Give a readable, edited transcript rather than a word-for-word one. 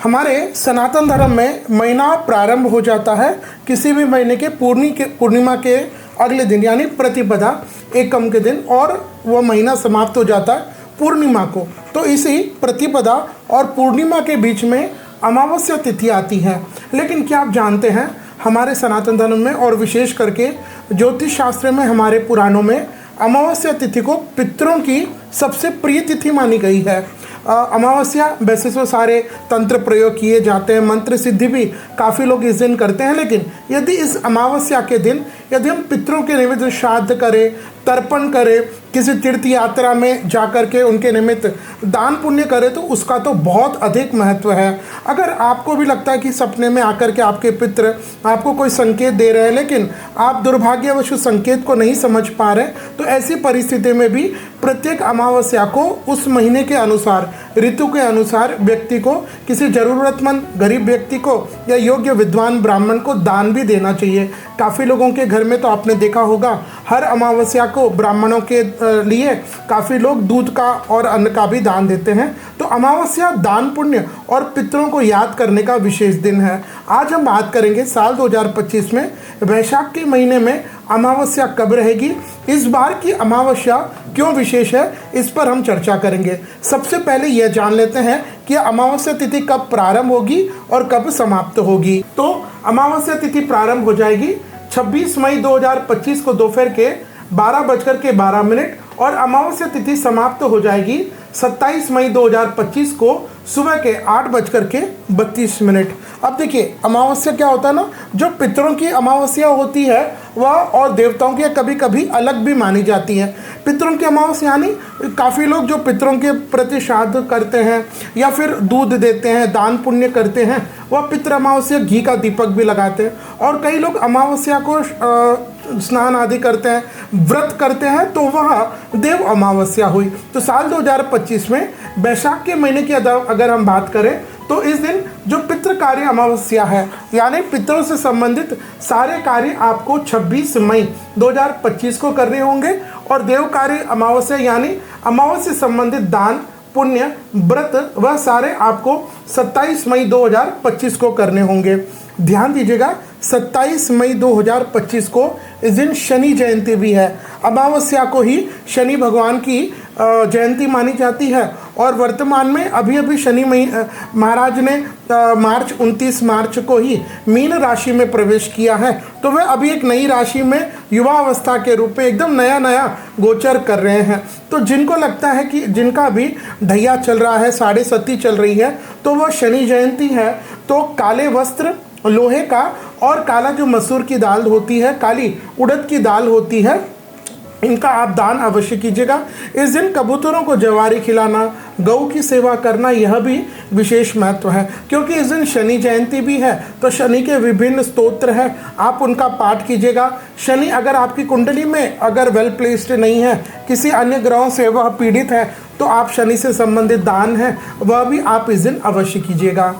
हमारे सनातन धर्म में महीना प्रारंभ हो जाता है किसी भी महीने के पूर्णिमा के अगले दिन यानी प्रतिपदा एकम के दिन, और वह महीना समाप्त हो जाता है पूर्णिमा को। तो इसी प्रतिपदा और पूर्णिमा के बीच में अमावस्या तिथि आती है। लेकिन क्या आप जानते हैं, हमारे सनातन धर्म में और विशेष करके ज्योतिष शास्त्र में, हमारे पुराणों में अमावस्या तिथि को पितरों की सबसे प्रिय तिथि मानी गई है। अमावस्या वैसे तो सारे तंत्र प्रयोग किए जाते हैं, मंत्र सिद्धि भी काफ़ी लोग इस दिन करते हैं, लेकिन यदि इस अमावस्या के दिन यदि हम पितरों के निमित्त श्राद्ध करें, तर्पण करें, किसी तीर्थ यात्रा में जाकर के उनके निमित्त दान पुण्य करें, तो उसका तो बहुत अधिक महत्व है। अगर आपको भी लगता है कि सपने में आकर के आपके पितर आपको कोई संकेत दे रहे हैं, लेकिन आप दुर्भाग्यवश उस संकेत को नहीं समझ पा रहे, तो ऐसी परिस्थिति में भी प्रत्येक अमावस्या को उस महीने के अनुसार, ऋतु के अनुसार व्यक्ति को, किसी ज़रूरतमंद गरीब व्यक्ति को या योग्य विद्वान ब्राह्मण को दान भी देना चाहिए। काफ़ी लोगों के घर में तो आपने देखा होगा, हर अमावस्या को ब्राह्मणों के लिए काफ़ी लोग दूध का और अन्न का भी दान देते हैं। तो अमावस्या दान पुण्य और पितरों को याद करने का विशेष दिन है। आज हम बात करेंगे साल 2025 में वैशाख के महीने में अमावस्या कब रहेगी, इस बार की अमावस्या क्यों विशेष है, इस पर हम चर्चा करेंगे। सबसे पहले यह जान लेते हैं कि अमावस्या तिथि कब प्रारंभ होगी और कब समाप्त होगी। तो अमावस्या तिथि प्रारंभ हो जाएगी 26 मई 2025 को दोपहर के 12:12 और अमावस्या तिथि समाप्त हो जाएगी 27 मई 2025 को सुबह के 8:32। अब देखिए, अमावस्या क्या होता है ना, जो पितरों की अमावस्या होती है वह और देवताओं की कभी कभी अलग भी मानी जाती है। पितरों की अमावस्या यानी काफ़ी लोग जो पितरों के प्रति श्राद्ध करते हैं या फिर दूध देते हैं, दान पुण्य करते हैं, वह पितृ अमावस्या घी का दीपक भी लगाते हैं। और कई लोग अमावस्या को स्नान आदि करते हैं, व्रत करते हैं, तो वह देव अमावस्या हुई। तो साल 2025 में वैशाख के महीने की अगर हम बात करें, तो इस दिन जो पितृ कार्य अमावस्या है, यानी पितरों से संबंधित सारे कार्य आपको 26 मई 2025 को करने होंगे, और देव कार्य अमावस्या यानी अमावस्या से संबंधित दान पुण्य व्रत वह सारे आपको 27 मई 2025 को करने होंगे। ध्यान दीजिएगा, 27 मई 2025 को इस दिन शनि जयंती भी है। अमावस्या को ही शनि भगवान की जयंती मानी जाती है, और वर्तमान में अभी शनि महाराज ने 29 मार्च को ही मीन राशि में प्रवेश किया है। तो वह अभी एक नई राशि में युवा अवस्था के रूप में एकदम नया गोचर कर रहे हैं। तो जिनको लगता है कि जिनका अभी ढैया चल रहा है, साढ़े सती चल रही है, तो वह शनि जयंती है, तो काले वस्त्र, लोहे का और काला जो मसूर की दाल होती है, काली उड़द की दाल होती है, इनका आप दान अवश्य कीजिएगा। इस दिन कबूतरों को जवारी खिलाना, गौ की सेवा करना, यह भी विशेष महत्व है, क्योंकि इस दिन शनि जयंती भी है। तो शनि के विभिन्न स्तोत्र हैं, आप उनका पाठ कीजिएगा। शनि अगर आपकी कुंडली में अगर वेल प्लेस्ड नहीं है, किसी अन्य ग्रहों से वह पीड़ित है, तो आप शनि से संबंधित दान है वह भी आप इस दिन अवश्य कीजिएगा।